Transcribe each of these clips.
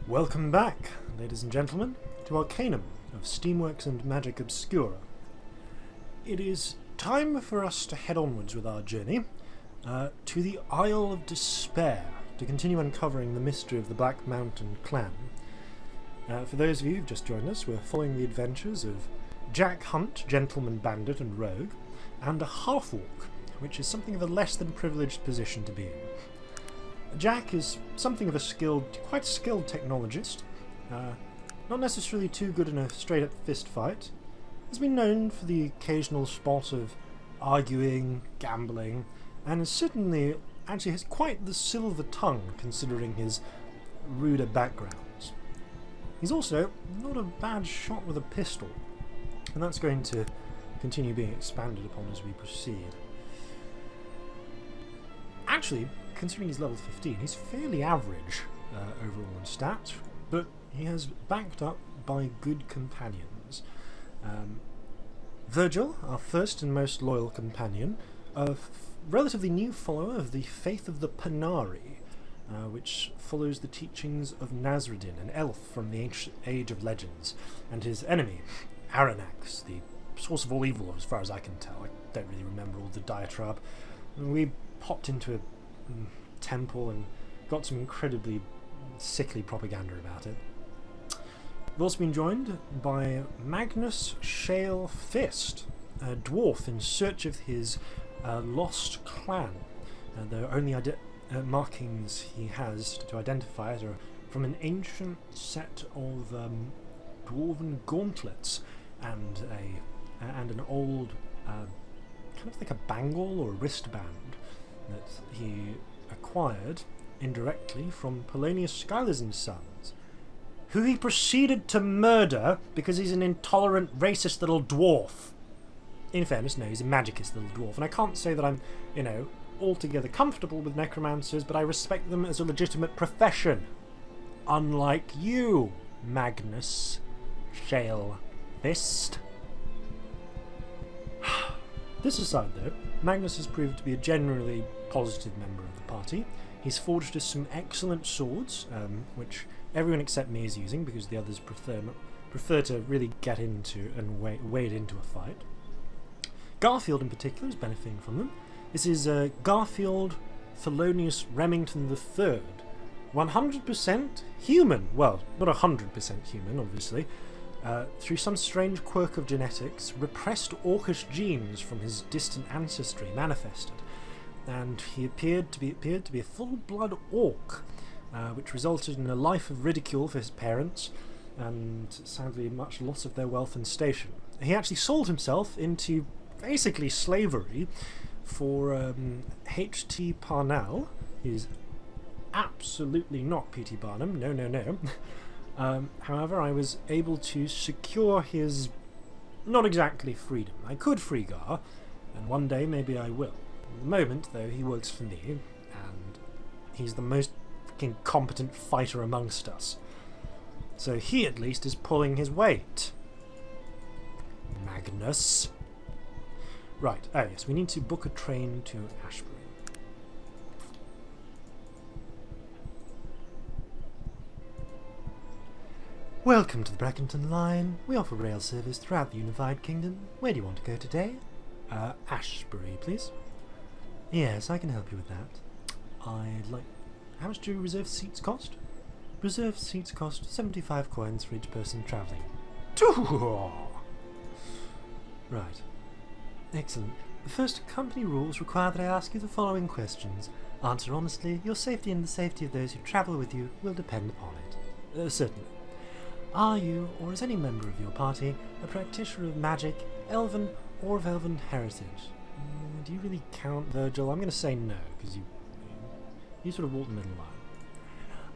Welcome back, ladies and gentlemen, to Arcanum of Steamworks and Magic Obscura. It is time for us to head onwards with our journey to the Isle of Despair to continue uncovering the mystery of the Black Mountain clan. For those of you who've just joined us, we're following the adventures of Jack Hunt, gentleman bandit and rogue, and a half-orc, which is something of a less than privileged position to be in. Jack is something of a quite skilled technologist, not necessarily too good in a straight-up fist fight. Has been known for the occasional spot of arguing, gambling, and certainly actually has quite the silver tongue considering his ruder backgrounds. He's also not a bad shot with a pistol, and that's going to continue being expanded upon as we proceed. Actually, considering he's level 15, he's fairly average overall in stats, but he has backed up by good companions. Virgil, our first and most loyal companion, a relatively new follower of the faith of the Panari, which follows the teachings of Nasruddin, an elf from the ancient age of legends, and his enemy, Aranax, the source of all evil as far as I can tell. I don't really remember all the diatribe. We popped into a temple and got some incredibly sickly propaganda about it. We've also been joined by Magnus Shale Fist, a dwarf in search of his lost clan. The only markings he has to identify it are from an ancient set of dwarven gauntlets and an old kind of like a bangle or a wristband that he acquired indirectly from Polonius Schuyler's and Sons, who he proceeded to murder because he's an intolerant, racist little dwarf. In fairness, no, he's a magicist little dwarf, and I can't say that I'm, altogether comfortable with necromancers, but I respect them as a legitimate profession. Unlike you, Magnus Shale Fist. This aside, though, Magnus has proved to be a generally positive member of the party. He's forged us some excellent swords, which everyone except me is using because the others prefer to really get into and wade into a fight. Garfield in particular is benefiting from them. This is Garfield Thelonious Remington III, 100% human. Well, not 100% human, obviously. Through some strange quirk of genetics, repressed orcish genes from his distant ancestry manifested, and he appeared to be a full-blood orc, which resulted in a life of ridicule for his parents, and sadly much loss of their wealth and station. He actually sold himself into basically slavery for H.T. Parnell, who's absolutely not P.T. Barnum, no. However, I was able to secure his not exactly freedom. I could free Gar, and one day maybe I will. At the moment, though, he works for me, and he's the most freaking competent fighter amongst us. So he at least is pulling his weight. Magnus. Right, oh yes, we need to book a train to Ashbury. Welcome to the Brackenton Line. We offer rail service throughout the Unified Kingdom. Where do you want to go today? Ashbury, please. Yes, I can help you with that. How much do reserved seats cost? Reserved seats cost 75 coins for each person travelling. Right. Excellent. The first company rules require that I ask you the following questions. Answer honestly. Your safety and the safety of those who travel with you will depend upon it. Certainly. Are you, or is any member of your party, a practitioner of magic, elven, or of elven heritage? Do you really count, Virgil? I'm going to say no, because you sort of walk the middle line.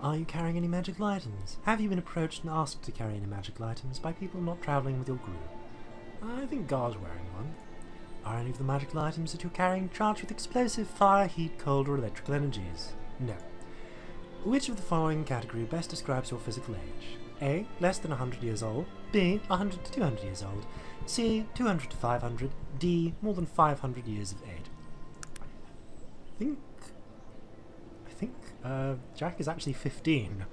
Are you carrying any magical items? Have you been approached and asked to carry any magical items by people not travelling with your group? I think Gar's wearing one. Are any of the magical items that you're carrying charged with explosive, fire, heat, cold, or electrical energies? No. Which of the following category best describes your physical age? A. Less than 100 years old. B. 100 to 200 years old. C. 200 to 500. D. More than 500 years of age. I think Jack is actually 15.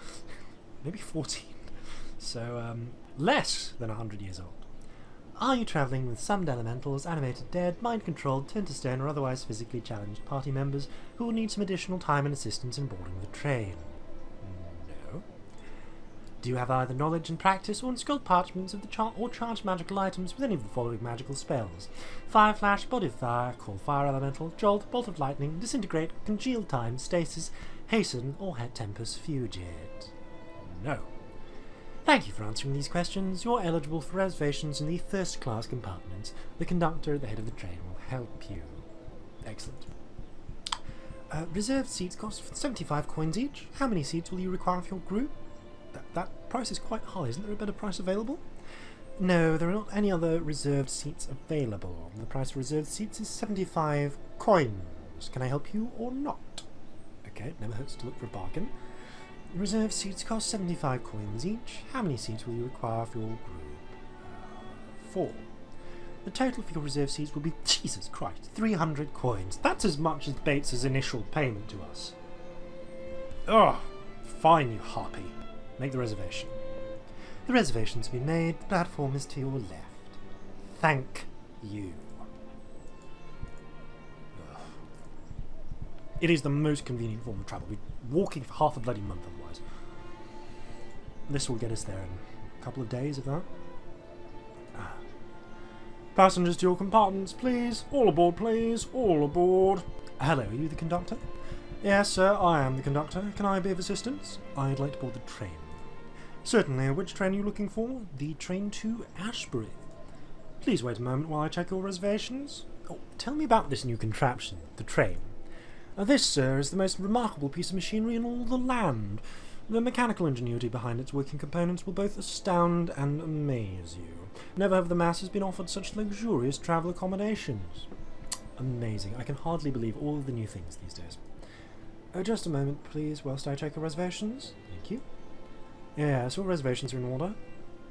maybe 14. So, less than 100 years old. Are you travelling with summoned elementals, animated dead, mind-controlled, turned to stone, or otherwise physically challenged party members who will need some additional time and assistance in boarding the train? No. Do you have either knowledge and practice or unscrolled parchments of the or charged magical items with any of the following magical spells? Fire Flash, Body of Fire, Call Fire Elemental, Jolt, Bolt of Lightning, Disintegrate, Congeal Time, Stasis, Hasten, or Tempest Fugit? No. Thank you for answering these questions. You're eligible for reservations in the first-class compartments. The conductor at the head of the train will help you. Excellent. Reserved seats cost 75 coins each. How many seats will you require for your group? That price is quite high. Isn't there a better price available? No, there are not any other reserved seats available. The price for reserved seats is 75 coins. Can I help you or not? Okay, it never hurts to look for a bargain. Reserved seats cost 75 coins each. How many seats will you require for your group? 4. The total for your reserved seats will be, Jesus Christ, 300 coins. That's as much as Bates's initial payment to us. Ugh, fine, you harpy. Make the reservation. The reservation's been made. The platform is to your left. Thank you. Ugh. It is the most convenient form of travel. We're walking for half a bloody month otherwise. This will get us there in a couple of days, if that. Passengers to your compartments, please. All aboard, please. All aboard. Hello, are you the conductor? Yes, sir, I am the conductor. Can I be of assistance? I'd like to board the train. Certainly. Which train are you looking for? The train to Ashbury. Please wait a moment while I check your reservations. Oh, tell me about this new contraption, the train. This, sir, is the most remarkable piece of machinery in all the land. The mechanical ingenuity behind its working components will both astound and amaze you. Never have the masses been offered such luxurious travel accommodations. Amazing. I can hardly believe all of the new things these days. Just a moment, please, whilst I check your reservations. Thank you. Yes, all reservations are in order.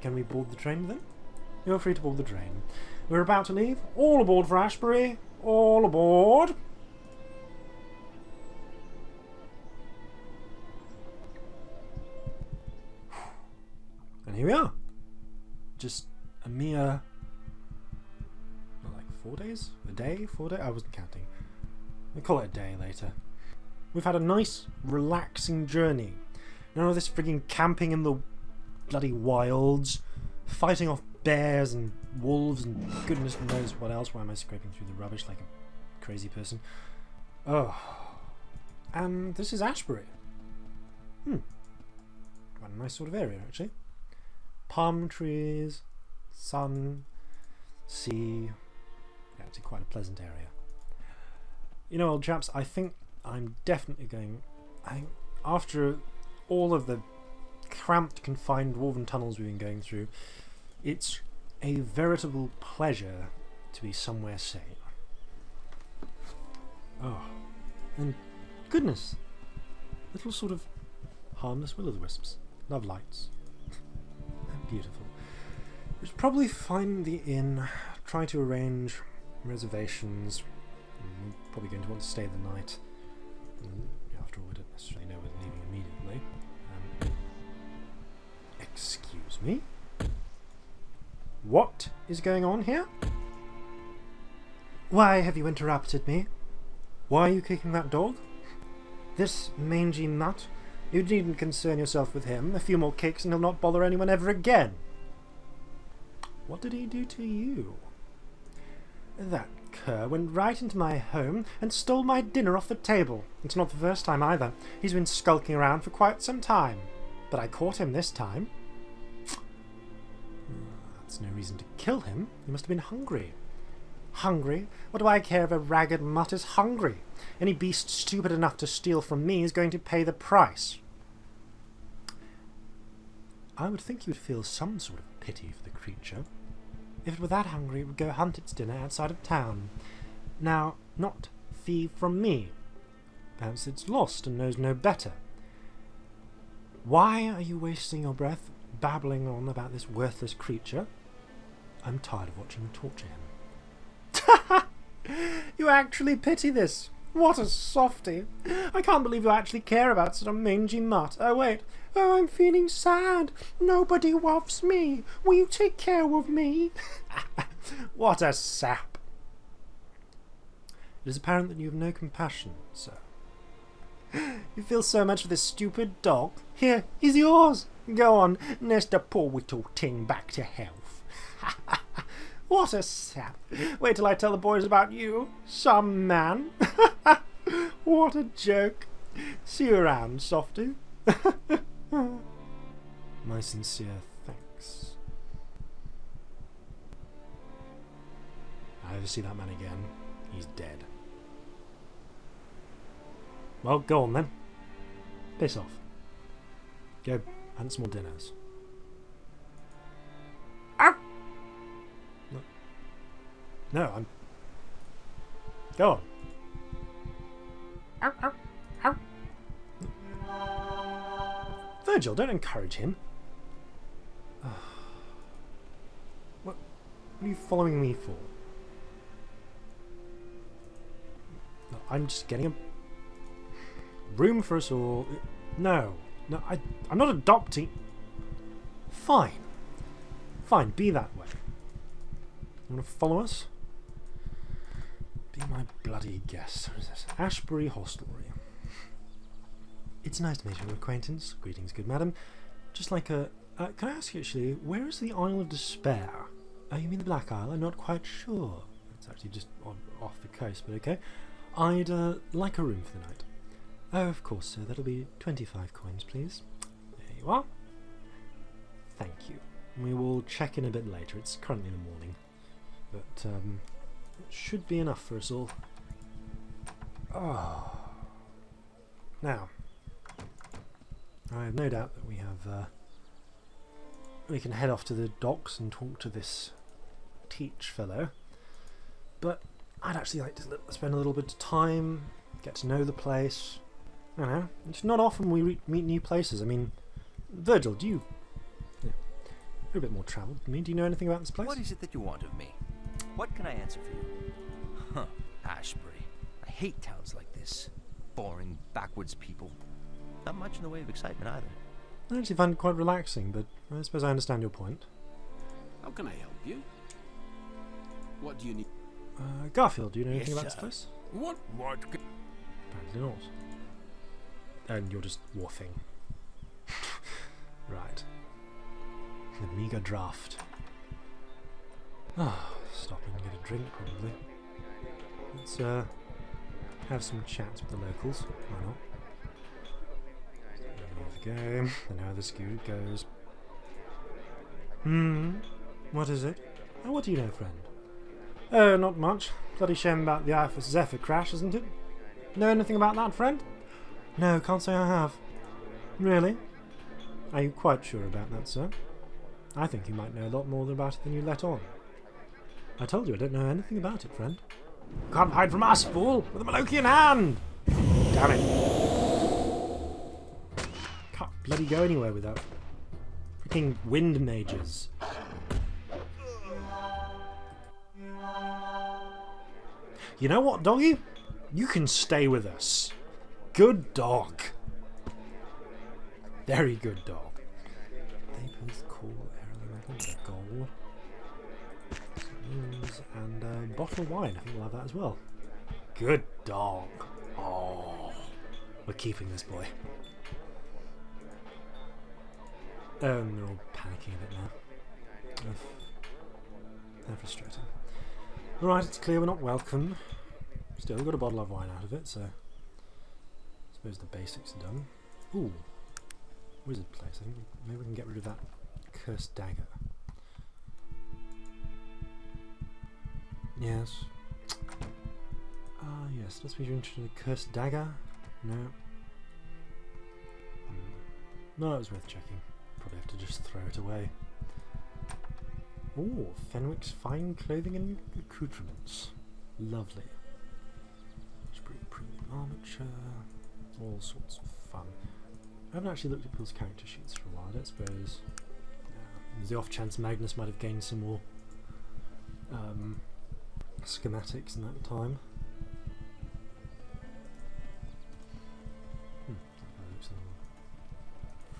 Can we board the train then? You're free to board the train. We're about to leave. All aboard for Ashbury. All aboard. And here we are. Just a mere, not like 4 days? A day? 4 days? I wasn't counting. We'll call it a day later. We've had a nice, relaxing journey. None of this frigging camping in the bloody wilds, fighting off bears and wolves and goodness knows what else. Why am I scraping through the rubbish like a crazy person? Oh. And this is Ashbury. Quite a nice sort of area, actually. Palm trees, sun, sea. Yeah, it's quite a pleasant area. You know, old chaps, I think I'm definitely going... after all of the cramped, confined dwarven tunnels we've been going through, it's a veritable pleasure to be somewhere safe. Oh, and goodness, little sort of harmless will-o'-the-wisps. Love lights. Beautiful. We should probably find the inn, try to arrange reservations. We're probably going to want to stay the night. After all, we don't necessarily know we're leaving immediately. Excuse me? What is going on here? Why have you interrupted me? Why are you kicking that dog? This mangy mutt? You needn't concern yourself with him. A few more kicks and he'll not bother anyone ever again. What did he do to you? That cur went right into my home and stole my dinner off the table. It's not the first time either. He's been skulking around for quite some time. But I caught him this time. That's no reason to kill him. He must have been hungry. Hungry? What do I care if a ragged mutt is hungry? Any beast stupid enough to steal from me is going to pay the price. I would think you would feel some sort of pity for the creature. If it were that hungry, it would go hunt its dinner outside of town. Now, not thieve from me. Perhaps it's lost and knows no better. Why are you wasting your breath babbling on about this worthless creature? I'm tired of watching you torture him. You actually pity this. What a softie! I can't believe you actually care about such a mangy mutt. Oh wait. Oh, I'm feeling sad. Nobody loves me. Will you take care of me? What a sap! It is apparent that you have no compassion, sir. You feel so much for this stupid dog. Here, he's yours. Go on, nurse the poor little ting back to health. What a sap. Wait till I tell the boys about you. Some man. What a joke. See you around, softy. My sincere thanks. If I ever see that man again, he's dead. Well, go on then. Piss off. Go hunt some more dinners. Ow! No, I'm... Go on. Ow, ow, ow. Virgil, don't encourage him. What are you following me for? No, I'm just getting a room for us all. No, I'm not adopting. Fine. Fine, be that way. You want to follow us? Be my bloody guest. What is this? Ashbury hostelry. It's nice to make your acquaintance. Greetings, good madam. Just like a... can I ask you actually, where is the Isle of Despair? You mean the Black Isle? I'm not quite sure. It's actually just off the coast, but okay. I'd like a room for the night. Oh, of course, sir. That'll be 25 coins, please. There you are. Thank you. We will check in a bit later. It's currently in the morning. But, it should be enough for us all. Oh. Now, I have no doubt that we have, we can head off to the docks and talk to this Teach fellow. But I'd actually like to spend a little bit of time, get to know the place. I don't know, it's not often we meet new places. I mean, Virgil, do you... Yeah, you're a bit more travelled than me. Do you know anything about this place? What is it that you want of me? What can I answer for you? Huh, Ashbury. I hate towns like this. Boring, backwards people. Not much in the way of excitement either. I actually find it quite relaxing, but I suppose I understand your point. How can I help you? What do you need? Garfield, do you know anything Yes, about this sir. place? What? Apparently not. And you're just woofing. Right. The meagre draft. Ah, stop and get a drink, probably. Let's have some chats with the locals. Why not? There we go. And how the scooter goes. What is it? Oh, what do you know, friend? Oh, not much. Bloody shame about the IFS Zephyr crash, isn't it? Know anything about that, friend? No, can't say I have. Really? Are you quite sure about that, sir? I think you might know a lot more about it than you let on. I told you I don't know anything about it, friend. You can't hide from us, fool! With a Malokian hand! Damn it. Can't bloody go anywhere without freaking wind mages. You know what, doggy? You can stay with us. Good dog. Very good dog. They both call air gold. And a bottle of wine. I think we'll have that as well. Good dog. Oh, we're keeping this boy. They're all panicking a bit now. Ugh. They're frustrating. Alright, it's clear we're not welcome. Still, we got a bottle of wine out of it, so I suppose the basics are done. Ooh, wizard place. I think maybe we can get rid of that cursed dagger. Yes. Ah, yes. Let's be interested in a cursed dagger. No. No, it was worth checking. Probably have to just throw it away. Ooh, Fenwick's fine clothing and accoutrements. Lovely. Ashbury premium armature. All sorts of fun. I haven't actually looked at people's character sheets for a while, I don't suppose. There's the off chance Magnus might have gained some more schematics in that time.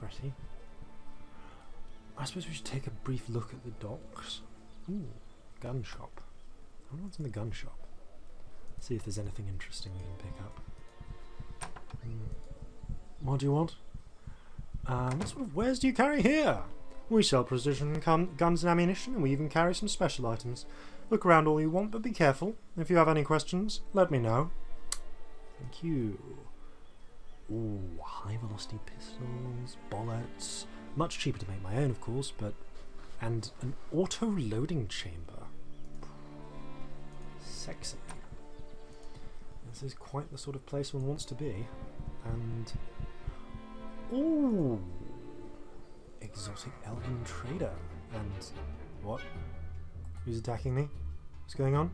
pretty. I suppose we should take a brief look at the docks. Ooh, gun shop. I wonder what's in the gun shop. See if there's anything interesting we can pick up. What do you want? What sort of wares do you carry here? We sell precision guns and ammunition, and we even carry some special items. Look around all you want, but be careful. If you have any questions, let me know. Thank you. Ooh, high velocity pistols, bullets. Much cheaper to make my own, of course, but... And an auto-loading chamber. Sexy. This is quite the sort of place one wants to be. And... Ooh! Exotic elven trader. And... What? Who's attacking me? What's going on?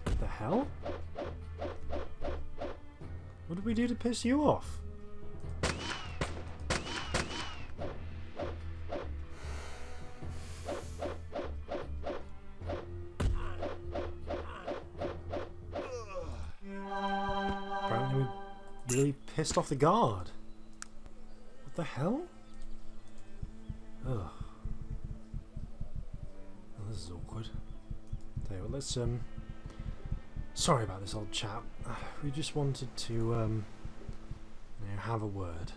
What the hell? What did we do to piss you off? Apparently we really pissed off the guard. What the hell? Ugh. Oh, this is awkward. Tell you what, let's sorry about this old chap. We just wanted to you know, have a word.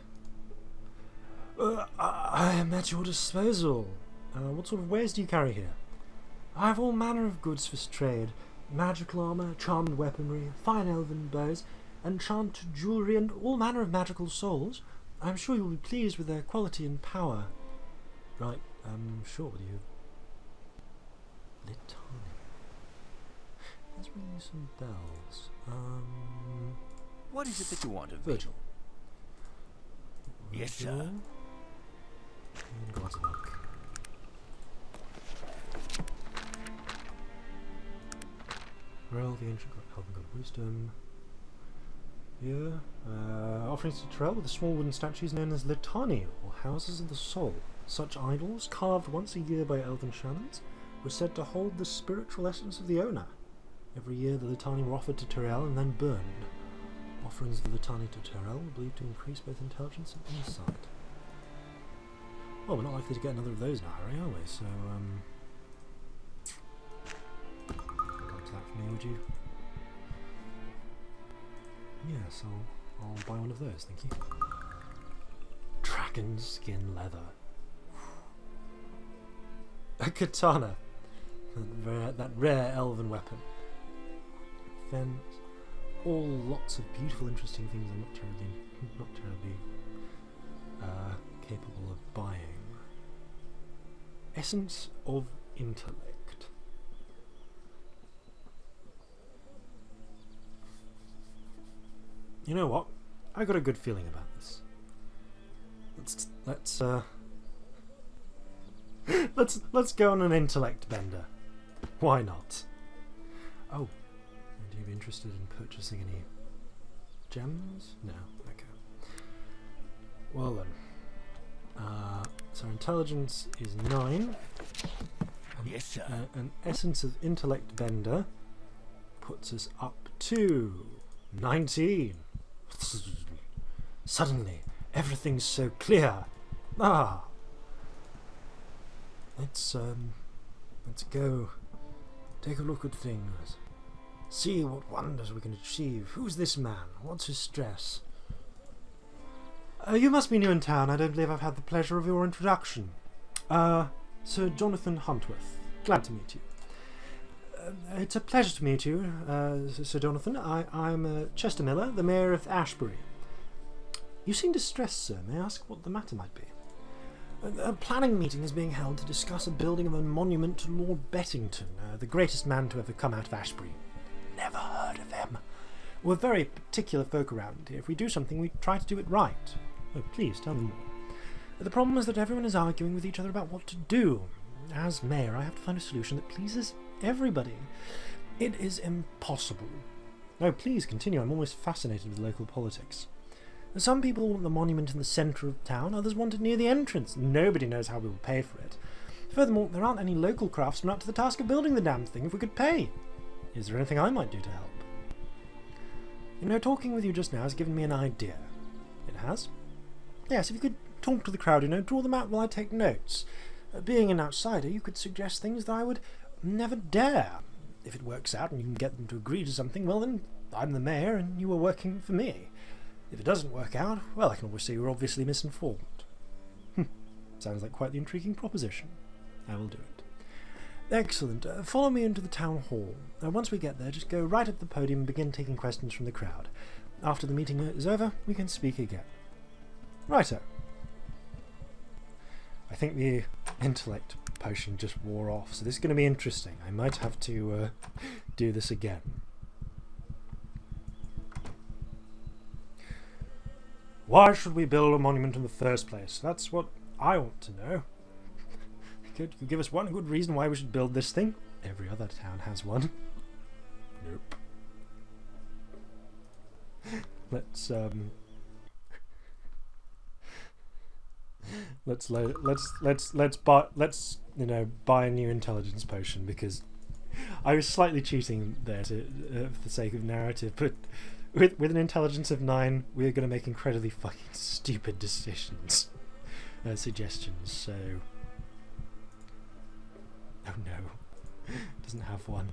I am at your disposal. What sort of wares do you carry here? I have all manner of goods for trade. Magical armour, charmed weaponry, fine elven bows, enchanted jewellery, and all manner of magical souls. I'm sure you'll be pleased with their quality and power. Right, sure, what do you... Litani. Let's ring you some bells. What is it that you want of me? Virgil. Yes, sir. And God's luck. Rel, the ancient god, elven god of wisdom. Here, offerings to Terrell with the small wooden statues known as Litani, or houses of the soul. Such idols, carved once a year by elven shamans, were said to hold the spiritual essence of the owner. Every year the Litani were offered to Terrell and then burned. Offerings of the Litani to Terrell were believed to increase both intelligence and insight. Well, we're not likely to get another of those in a hurry, are we? So, grab that for me, would you? Yes, I'll buy one of those, thank you. Dragon skin leather. A katana. That rare elven weapon. Fence. All lots of beautiful, interesting things I'm not terribly capable of buying. Essence of intellect. You know what? I got a good feeling about this. Let's go on an intellect bender. Why not? Oh, would you be interested in purchasing any gems? No. Okay. Well then. So intelligence is 9. Yes, sir. An essence of intellect bender puts us up to 19. Suddenly, everything's so clear. Ah. Let's go take a look at things. See what wonders we can achieve. Who's this man? What's his stress? You must be new in town. I don't believe I've had the pleasure of your introduction. Sir Jonathan Huntworth. Glad to meet you. It's a pleasure to meet you, Sir Jonathan. I'm Chester Miller, the Mayor of Ashbury. You seem distressed, sir. May I ask what the matter might be? A planning meeting is being held to discuss a building of a monument to Lord Bettington, the greatest man to ever come out of Ashbury. Never heard of him. We're very particular folk around here. If we do something, we try to do it right. Oh, please, tell me more. The problem is that everyone is arguing with each other about what to do. As mayor, I have to find a solution that pleases everybody. It is impossible. No, please continue. I'm almost fascinated with local politics. Some people want the monument in the centre of town, others want it near the entrance. Nobody knows how we will pay for it. Furthermore, there aren't any local craftsmen up to the task of building the damn thing if we could pay. Is there anything I might do to help? You know, talking with you just now has given me an idea. It has? Yes, if you could talk to the crowd, you know, draw them out while I take notes. Being an outsider, you could suggest things that I would never dare. If it works out and you can get them to agree to something, well then, I'm the mayor and you are working for me. If it doesn't work out, well, I can always say you were obviously misinformed. Sounds like quite the intriguing proposition. I will do it. Excellent. Follow me into the town hall. Once we get there, just go right up the podium and begin taking questions from the crowd. After the meeting is over, we can speak again. Righto. I think the intellect potion just wore off, so this is going to be interesting. I might have to do this again. Why should we build a monument in the first place? That's what I want to know. Could you give us one good reason why we should build this thing? Every other town has one. Nope. Let's buy a new intelligence potion, because I was slightly cheating there for the sake of narrative, but with an intelligence of 9, we're going to make incredibly fucking stupid decisions, suggestions. So, oh no, doesn't have one.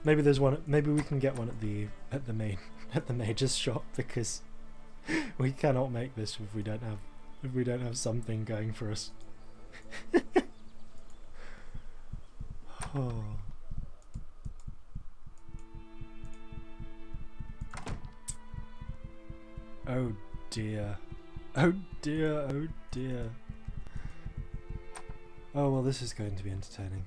Maybe there's one. Maybe we can get one at the major's shop, because we cannot make this if we don't have something going for us. Oh. Oh dear. Oh dear, oh dear. Oh well, this is going to be entertaining.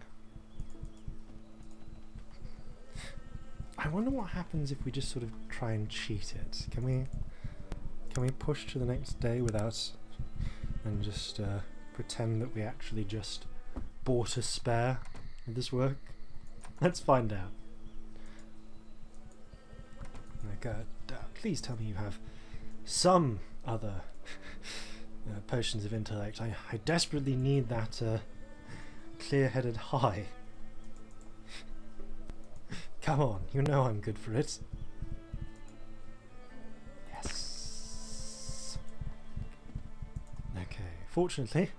I wonder what happens if we just sort of try and cheat it. Can we push to the next day without, and just pretend that we actually just bought a spare? Would this work? Let's find out. Oh God, please tell me you have some other potions of intellect. I desperately need that clear-headed high. Come on, you know I'm good for it. Yes. Okay. Fortunately,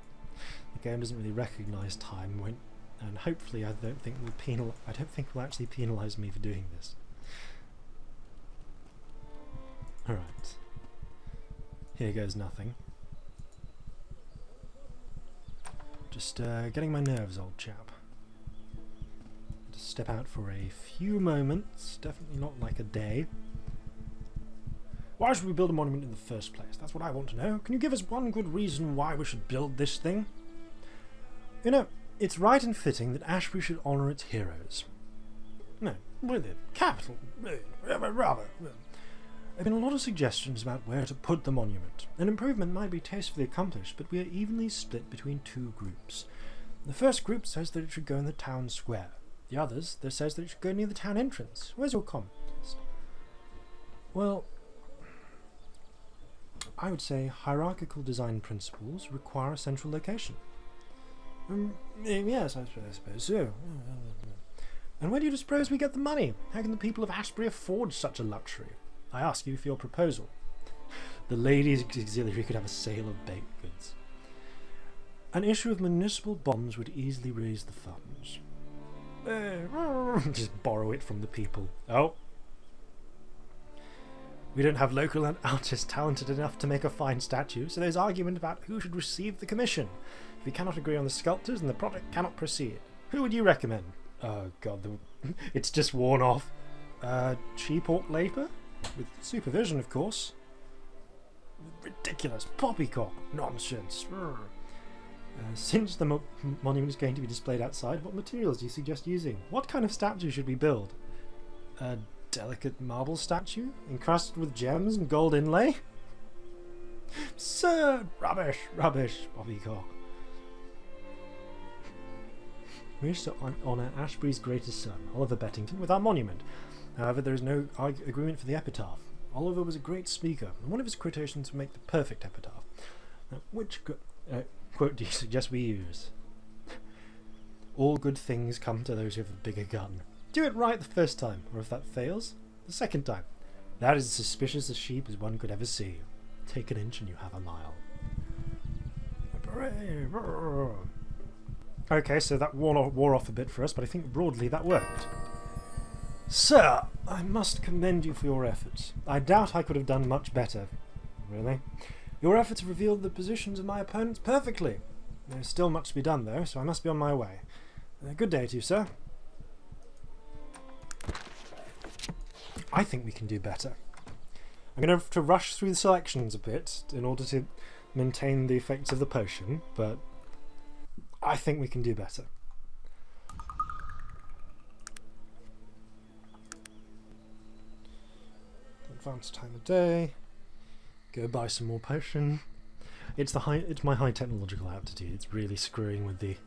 the game doesn't really recognise time, and hopefully I don't think will actually penalise me for doing this. All right. Here goes nothing. Just getting my nerves, old chap. Just step out for a few moments, definitely not like a day. Why should we build a monument in the first place? That's what I want to know. Can you give us one good reason why we should build this thing? You know, it's right and fitting that Ashbury should honour its heroes. No, with it. Capital. Rather. There have been a lot of suggestions about where to put the monument. An improvement might be tastefully accomplished, but we are evenly split between two groups. The first group says that it should go in the town square. The others, that says that it should go near the town entrance. Where's your contest? Well, I would say hierarchical design principles require a central location. Yes, I suppose so. And where do you suppose we get the money? How can the people of Ashbury afford such a luxury? I ask you for your proposal. The ladies' auxiliary could have a sale of baked goods. An issue of municipal bonds would easily raise the funds. Just borrow it from the people. Oh. We don't have local artists talented enough to make a fine statue, so there's argument about who should receive the commission. If we cannot agree on the sculptors, then the project cannot proceed. Who would you recommend? Oh god, it's just worn off. Cheap orc labour? With supervision, of course. Ridiculous. Poppycock. Nonsense. Since the monument is going to be displayed outside, what materials do you suggest using? What kind of statue should we build? A delicate marble statue? Encrusted with gems and gold inlay? Sir! Rubbish! Rubbish! Poppycock. We wish to honour Ashbury's greatest son, Oliver Bettington, with our monument. However, there is no agreement for the epitaph. Oliver was a great speaker, and one of his quotations would make the perfect epitaph. Which quote do you suggest we use? All good things come to those who have a bigger gun. Do it right the first time, or if that fails, the second time. That is as suspicious a sheep as one could ever see. Take an inch and you have a mile. Okay, so that wore off a bit for us, but I think broadly that worked. Sir, I must commend you for your efforts. I doubt I could have done much better. Really? Your efforts have revealed the positions of my opponents perfectly. There's still much to be done, though, so I must be on my way. Good day to you, sir. I think we can do better. I'm going to have to rush through the selections a bit in order to maintain the effects of the potion, but I think we can do better. Advanced time of day. Go buy some more potion. It's my high technological aptitude. It's really screwing with the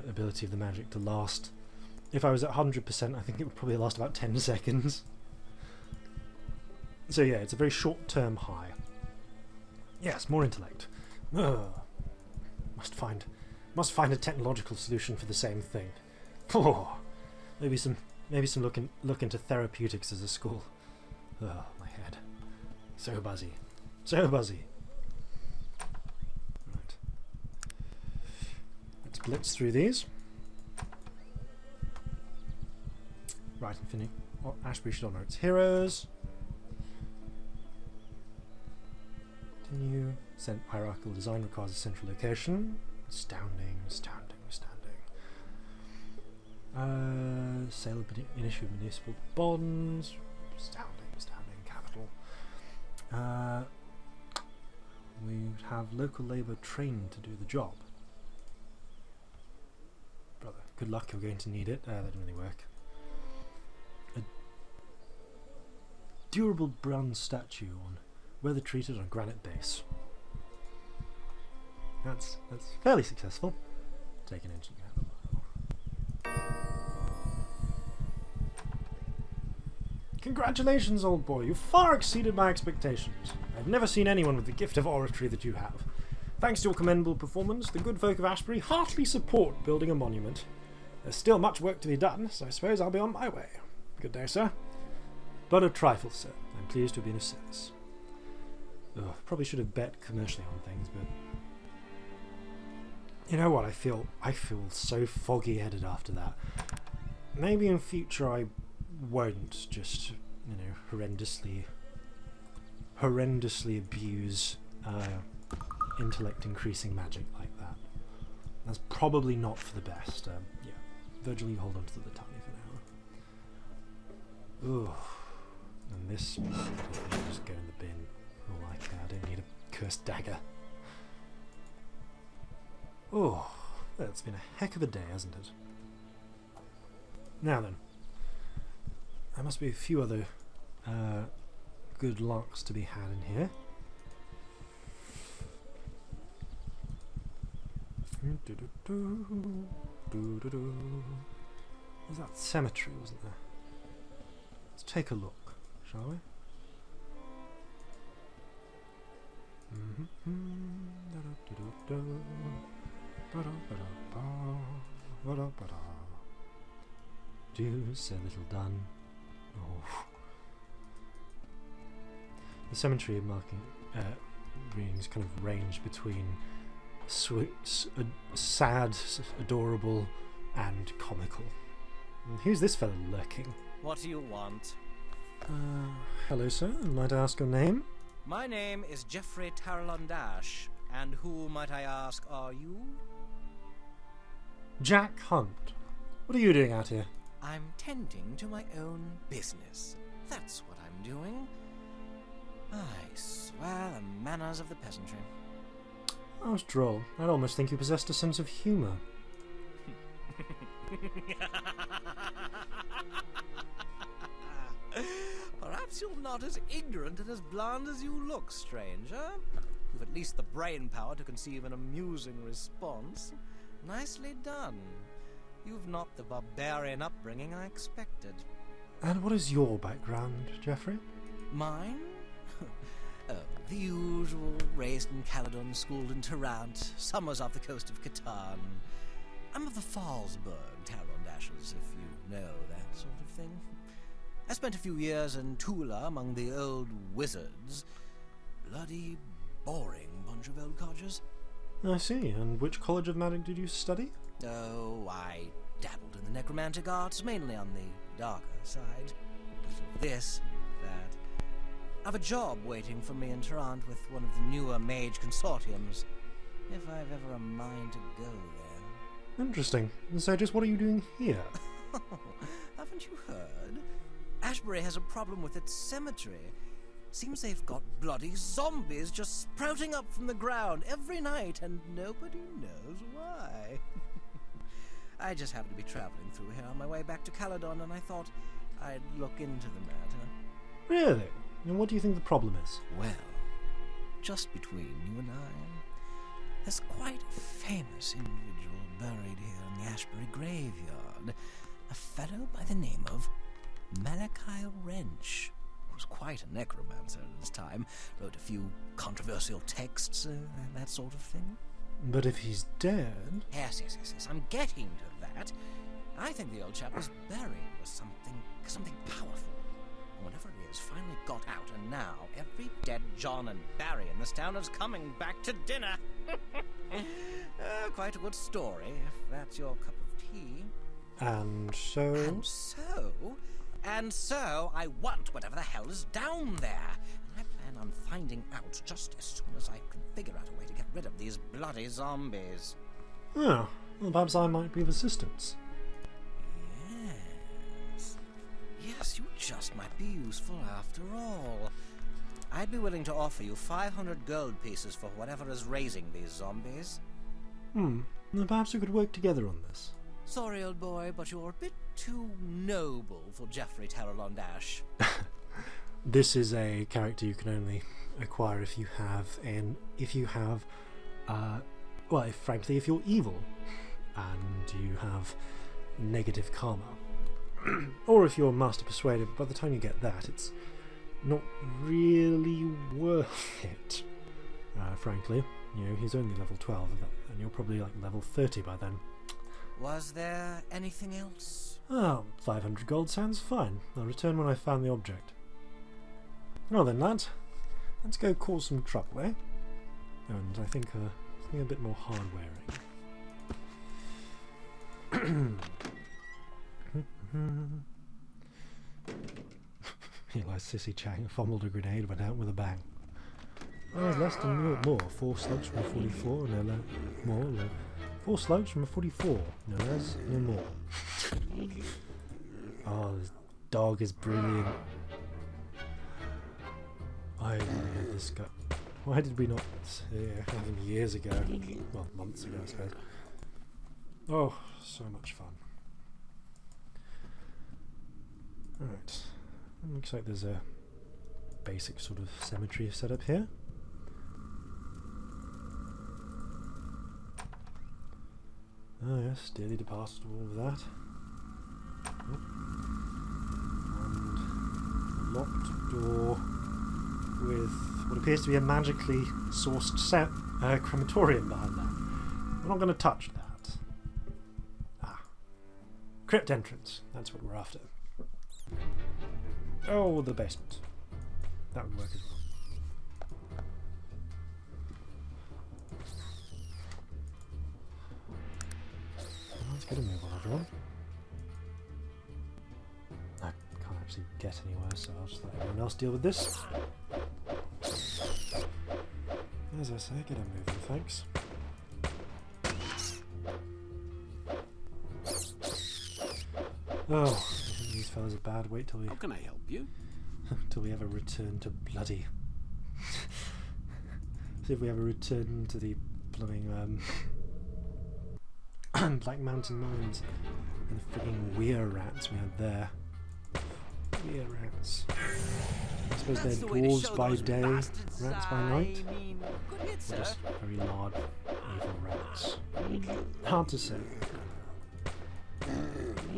ability of the magic to last. If I was at 100%, I think it would probably last about 10 seconds. So yeah, it's a very short-term high. Yes, more intellect. Ugh. Must find a technological solution for the same thing. Oh, maybe some look into therapeutics as a school. Oh, my head. So buzzy. So buzzy. Right. Let's blitz through these. Right, Infinity. Oh, Ashbury should honour its heroes. Continue. Sent hierarchical design requires a central location. Astounding, astounding, astounding. Sale of issue of municipal bonds. Astounding, astounding. Capital. We have local labour trained to do the job. Brother, good luck, you're going to need it. That didn't really work. A durable bronze statue on weather treated on a granite base. That's fairly successful. Take an inch and you have a mile. Congratulations, old boy. You far exceeded my expectations. I've never seen anyone with the gift of oratory that you have. Thanks to your commendable performance, the good folk of Ashbury heartily support building a monument. There's still much work to be done, so I suppose I'll be on my way. Good day, sir. But a trifle, sir. I'm pleased to have been of service. Ugh, probably should have bet commercially on things, but you know what? I feel so foggy-headed after that. Maybe in future I won't just, you know, horrendously abuse intellect increasing magic like that. That's probably not for the best. Yeah, Virgil, you hold on to the tiny for now. Ooh, and this will just go in the bin. Oh, I don't need a cursed dagger. Oh, that's been a heck of a day, hasn't it? Now then, there must be a few other good locks to be had in here. There's that cemetery, wasn't there? Let's take a look, shall we? Do so little done. Oh. The cemetery marking readings kind of range between sad, adorable, and comical. And who's this fellow lurking? What do you want? Hello, sir. Might I ask your name? My name is Geoffrey Tarlondash, and who, might I ask, are you? Jack Hunt. What are you doing out here? I'm tending to my own business. That's what I'm doing. I swear the manners of the peasantry. That was droll. I'd almost think you possessed a sense of humour. Perhaps you're not as ignorant and as bland as you look, stranger. You've at least the brain power to conceive an amusing response. Nicely done. You've not the barbarian upbringing I expected. And what is your background, Geoffrey? Mine? Oh, the usual. Raised in Caledon, schooled in Tarrant, summers off the coast of Catan. I'm of the Fallsburg Tarondashes, if you know that sort of thing. I spent a few years in Tula among the old wizards. Bloody boring bunch of old codgers. I see. And which college of magic did you study? Oh, I dabbled in the necromantic arts, mainly on the darker side. This, that. I've a job waiting for me in Toronto with one of the newer mage consortiums, if I've ever a mind to go there. Interesting. So just what are you doing here? Haven't you heard? Ashbury has a problem with its cemetery. Seems they've got bloody zombies just sprouting up from the ground every night, and nobody knows why. I just happened to be traveling through here on my way back to Caledon, and I thought I'd look into the matter. Really? And what do you think the problem is? Well, just between you and I, there's quite a famous individual buried here in the Ashbury graveyard. A fellow by the name of Malachi Wrench. Was quite a necromancer at his time. Wrote a few controversial texts, that sort of thing. But if he's dead... Yes. I'm getting to that. I think the old chap was buried with something powerful. And whatever it is finally got out, and now every dead John and Barry in this town is coming back to dinner. Quite a good story, if that's your cup of tea. And so, I want whatever the hell is down there. And I plan on finding out just as soon as I can figure out a way to get rid of these bloody zombies. Oh, well, perhaps I might be of assistance. Yes, you just might be useful after all. I'd be willing to offer you 500 gold pieces for whatever is raising these zombies. Well, perhaps we could work together on this. Sorry, old boy, but you're a bit too noble for Geoffrey Terrell-on-Dash. This is a character you can only acquire if you have, frankly, if you're evil and you have negative karma. Or if you're Master Persuader, by the time you get that, it's not really worth it. Frankly, he's only level 12, and you're probably like level 30 by then. Was there anything else? Oh, 500 gold sounds fine. I'll return when I've found the object. Well then, lads, let's go cause some trouble, eh? And I think something a bit more hard-wearing. Eli Sissy Chang fumbled a grenade, went out with a bang. I was less than more. 4 slugs from a 44, no more. 4 slugs from a 44, no less, no more. Oh, this dog is brilliant. I love this guy. Why did we not have him years ago? Well, months ago, I suppose. Oh, so much fun. Alright. Looks like there's a basic sort of cemetery set up here. Oh yes, dearly departed, all of that. Oh. And a locked door with what appears to be a magically sourced crematorium behind that. We're not going to touch that. Crypt entrance, that's what we're after. Oh, the basement. That would work as well. Let's get a move on, everyone. I can't actually get anywhere, so I'll just let everyone else deal with this. As I say, get a move on, thanks. Oh, I think these fellas are bad. Wait till we... How can I help you? till we ever return to bloody... See if we ever return to the blooming, Black Mountain Mines and the frigging weir rats we had there. Weir rats. I suppose they're dwarves by day, rats by night. Or just very large, evil rats. Hard to say.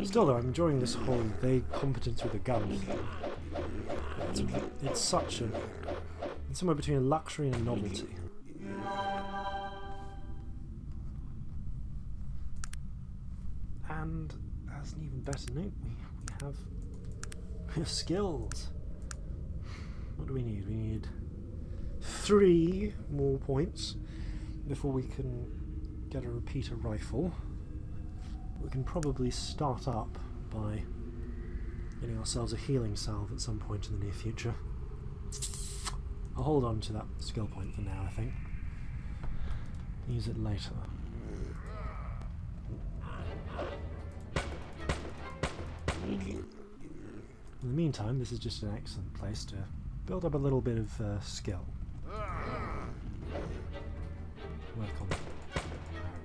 Still though, I'm enjoying this whole vague competence with a gun thing. It's such a... It's somewhere between a luxury and a novelty. And as an even better note, we have We have skills. What do we need? We need 3 more points before we can get a repeater rifle. We can probably start up by getting ourselves a healing salve at some point in the near future. I'll hold on to that skill point for now, I think. Use it later. In the meantime, this is just an excellent place to build up a little bit of skill. Work on our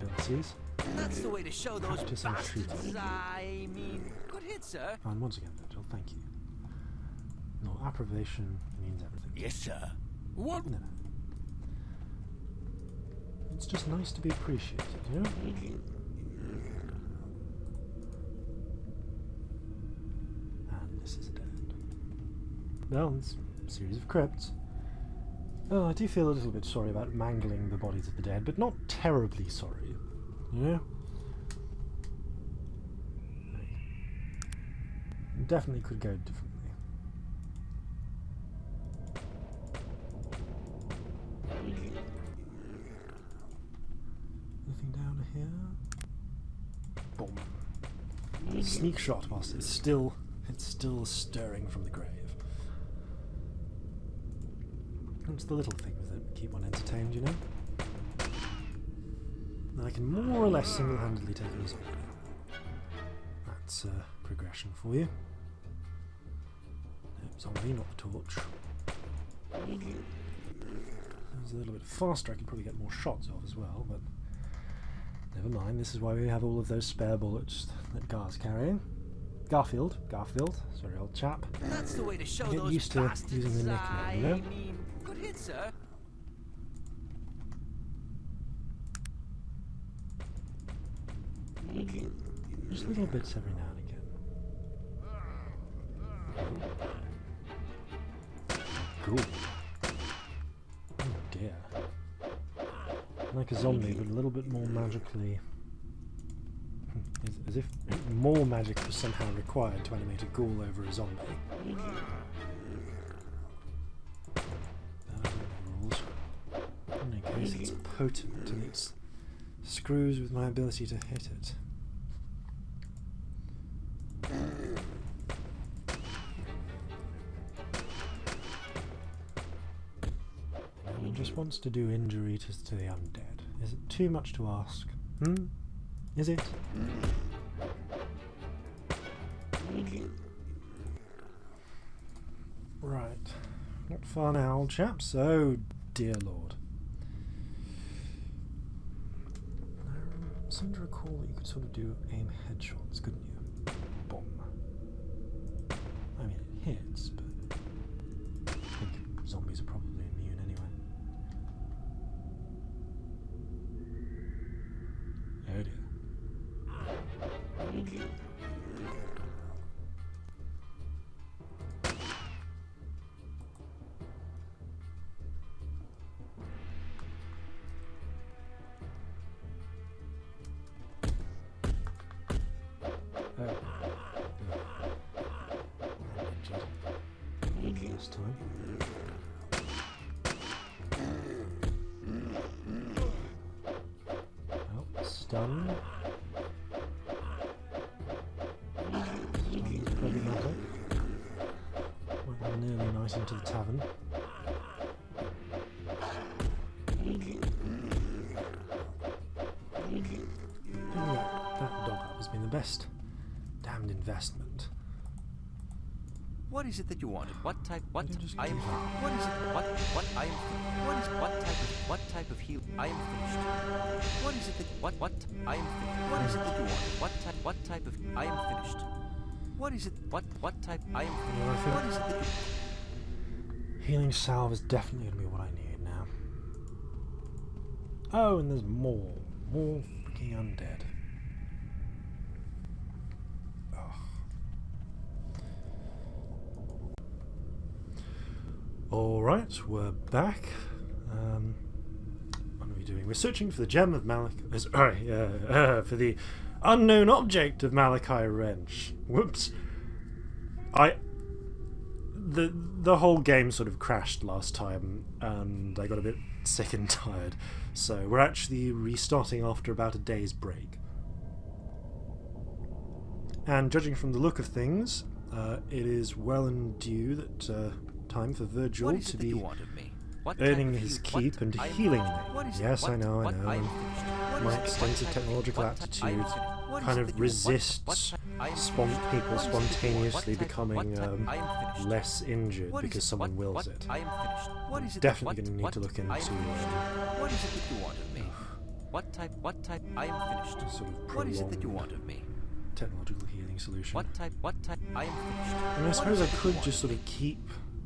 abilities. That's the way to show those Practice on bastards. shooting. I mean, good hit, sir. And once again, Virgil, thank you. No, approbation means everything. Yes, sir. What? No. It's just nice to be appreciated, you know? And this is a dead end. Well, it's a series of crypts. Oh, I do feel a little bit sorry about mangling the bodies of the dead, but not terribly sorry, you know? Definitely could go differently. Nothing down here. Boom. Sneak shot whilst it's still stirring from the grave. It's the little things that keep one entertained, you know? And I can more or less single-handedly take it as well. That's progression for you. Zombie, not the torch. That was a little bit faster, I could probably get more shots of as well, but never mind, this is why we have all of those spare bullets that Gar's carrying. Garfield, sorry old chap. That's the way to show Get those used to bastards. using the nickname, you know? I mean, good hit, sir. Just little bits every now and again. Cool. Oh dear. Like a zombie, but a little bit more magically... as if more magic was somehow required to animate a ghoul over a zombie. Rules. In any case, it's potent and it screws with my ability to hit it. He just wants to do injury to the undead. Is it too much to ask? Is it? Right. Not far now, old chaps. Oh, dear lord. I seem to recall that you could sort of do aim headshots, couldn't you? Bomb. I mean, it hits, but I think zombies are probably immune anyway. Oh dear. This time. Oh, stun. Stun's problematic. Won't have nearly nice into the tavern. That dog up has been the best damned investment. What is it that you wanted? What type? What? Just I am. give up. What is it? What? I am. What is? What type of heal? I am finished. What is it that? What? I am. What is it that you wanted? What type? What type of? I am finished. What is it? What type? I am. Yeah, I think What is it that? You... healing salve is definitely going to be what I need now. Oh, and there's more freaking undead. Alright, we're back. What are we doing? We're searching for the gem of Malachi. For the unknown object of Malachi Wrench. Whoops. the whole game sort of crashed last time, and I got a bit sick and tired. So we're actually restarting after about a day's break. And judging from the look of things, it is well and due that time for Virgil to be earning his keep and healing me. Yes, I know. My extensive technological aptitude kind of resists people spontaneously becoming less injured because someone wills it. Definitely going to need to look into what is it that you want of me? What type? I am finished. Sort of What is it that you want of me? Technological healing solution. What type? I am finished. I mean, I suppose I could just sort of keep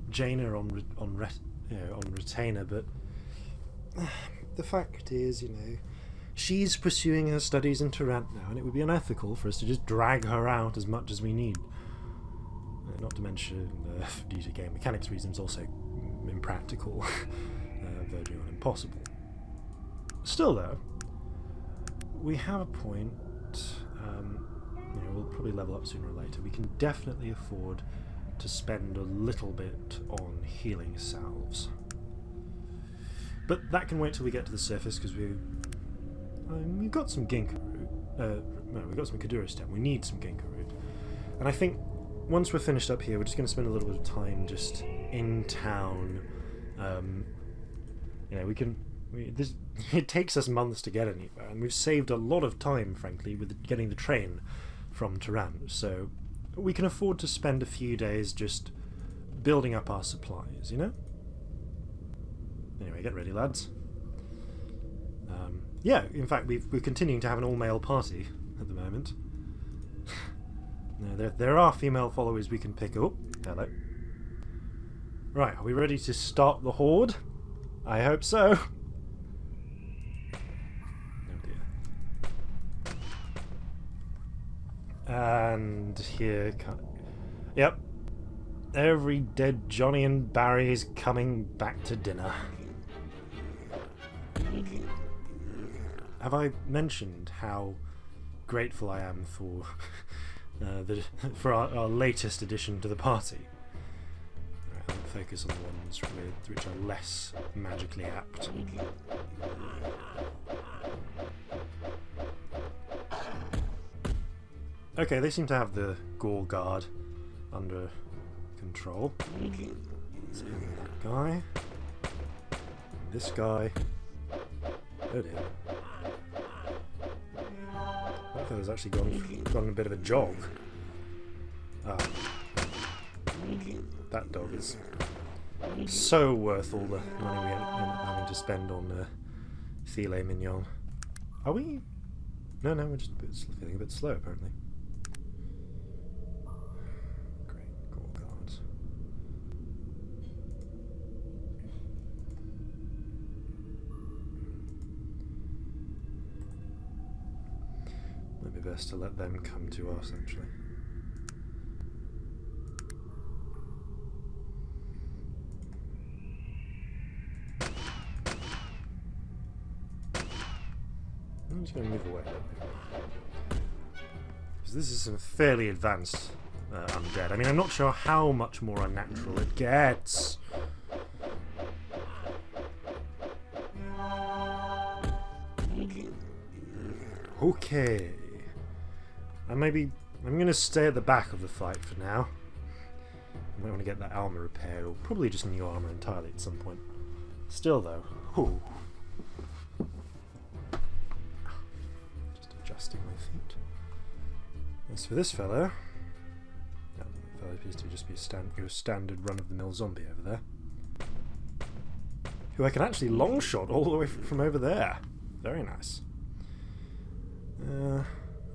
Jaina on retainer, but the fact is, she's pursuing her studies in Tarant now, and it would be unethical for us to just drag her out as much as we need. Not to mention, due to game mechanics reasons, also impractical, verging on impossible. Still, though, we have a point. We'll probably level up sooner or later. We can definitely afford to spend a little bit on healing salves. But that can wait till we get to the surface, because we've got some Ginkgo root. No, we've got some Kadura stem. We need some Ginkgo root. And I think once we're finished up here, we're just going to spend a little bit of time just in town. It takes us months to get anywhere, and we've saved a lot of time, frankly, with getting the train from Tarant. So we can afford to spend a few days just building up our supplies, Anyway, get ready, lads. Yeah, in fact, we're continuing to have an all-male party at the moment. No, there are female followers we can pick up. Hello. Right, are we ready to start the horde? I hope so. And here, yep, every dead Johnny and Barry is coming back to dinner. Have I mentioned how grateful I am for for our latest addition to the party? I'll focus on the ones which are less magically apt. Okay, they seem to have the Gore Guard under control. So that guy. And this guy. Oh dear. That fella's actually gone a bit of a jog. Ah. That dog is so worth all the money we end up having to spend on filet mignon. Are we? No, we're just feeling a bit slow apparently. Might be best to let them come to us, actually. I'm just going to move away. Because this is some fairly advanced undead. I mean, I'm not sure how much more unnatural it gets. Okay. And maybe I'm going to stay at the back of the fight for now. I might want to get that armor repaired, or probably just new armor entirely at some point. Still, though, ooh. Just adjusting my feet. As for this fellow, that fellow appears to just be your standard run-of-the-mill zombie over there, who I can actually long-shot all the way from over there. Very nice.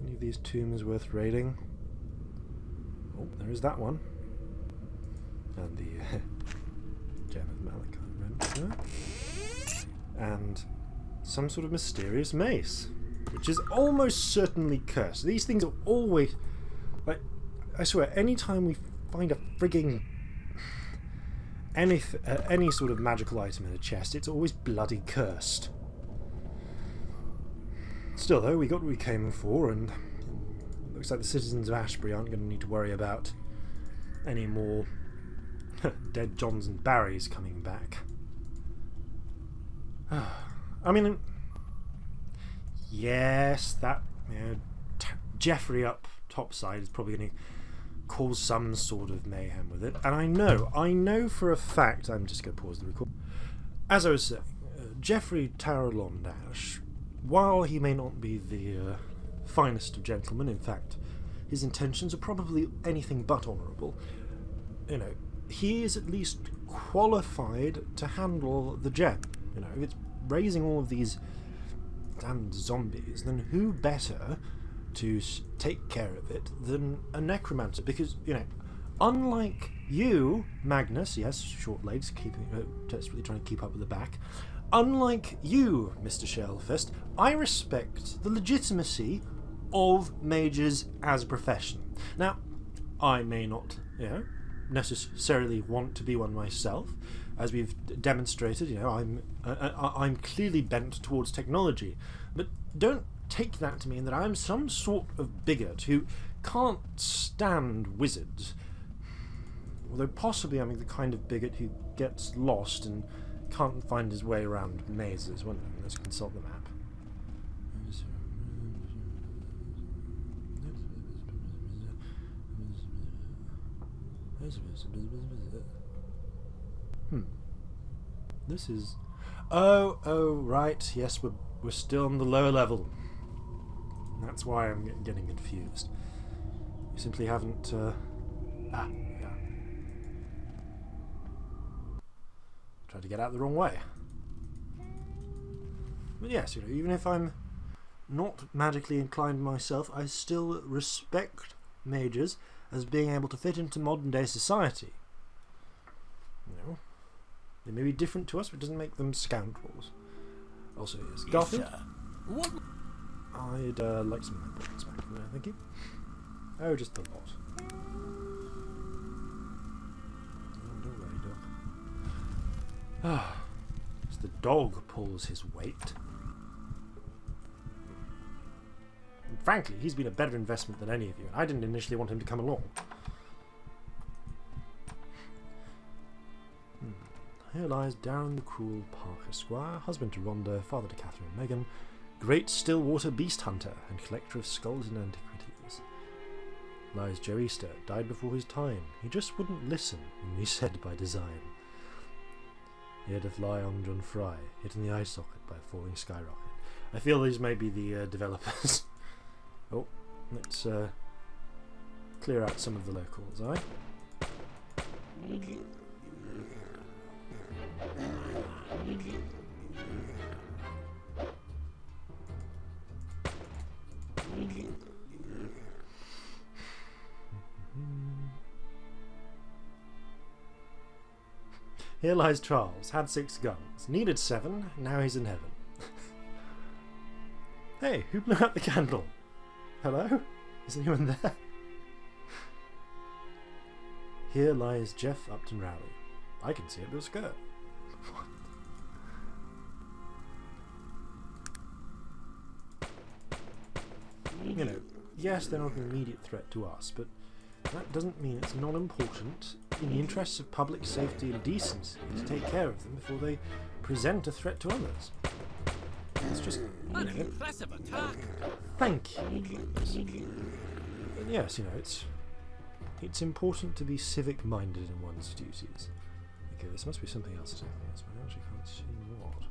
Any of these tombs worth raiding? Oh, there is that one. And the Gem of Malachite. And some sort of mysterious mace, which is almost certainly cursed. These things are always... like, I swear, anytime we find a frigging... any sort of magical item in a chest, it's always bloody cursed. Still, though, we got what we came for, and it looks like the citizens of Ashbury aren't going to need to worry about any more Dead Johns and Barrys coming back. I mean, yes, that Jeffrey up topside is probably going to cause some sort of mayhem with it. And I know for a fact, I'm just going to pause the record. As I was saying, Jeffrey Taralondash, while he may not be the finest of gentlemen, in fact, his intentions are probably anything but honourable, you know, he is at least qualified to handle the gem. You know, if it's raising all of these damned zombies, then who better to take care of it than a necromancer? Because, you know, unlike you, Magnus, yes, short legs, desperately trying to keep up with the back, unlike you, Mr. Shellfest, I respect the legitimacy of mages as a profession. Now, I may not, you know, necessarily want to be one myself. As we've demonstrated, you know, I'm clearly bent towards technology, but don't take that to mean that I'm some sort of bigot who can't stand wizards. Although possibly I'm the kind of bigot who gets lost and can't find his way around mazes. Well, let's consult the map. This is... Oh, right. Yes, we're still on the lower level. That's why I'm getting confused. You simply haven't... yeah. Tried to get out the wrong way. But yes, you know, even if I'm not magically inclined myself, I still respect mages as being able to fit into modern day society. You know, they may be different to us, but it doesn't make them scoundrels. Also, yes, Garfield. What? I'd like some of my buttons back from there, thank you. Oh, just the lot. Oh, don't worry, Doc. Ah, as the dog pulls his weight. And frankly, he's been a better investment than any of you, and I didn't initially want him to come along. Here lies Darren the Cruel Parker, Squire, husband to Rhonda, father to Catherine and Megan, great Stillwater beast hunter and collector of skulls and antiquities. Lies Joe Easter, died before his time. He just wouldn't listen when we said by design. Here doth lie Long John Fry, hit in the eye socket by a falling skyrocket. I feel these may be the developers. Oh, let's clear out some of the locals, aye? Here lies Charles, had 6 guns, needed 7, now he's in heaven. Hey, who blew out the candle? Hello? Is anyone there? Here lies Jeff Upton Rowley. I can see it with a skirt. You know, yes, they're not an immediate threat to us, but that doesn't mean it's not important in the interests of public safety and decency to take care of them before they present a threat to others. It's just... An impressive attack! Thank you. But yes, you know, it's important to be civic-minded in one's duties. Okay, this must be something else attacking us, but I actually can't see what.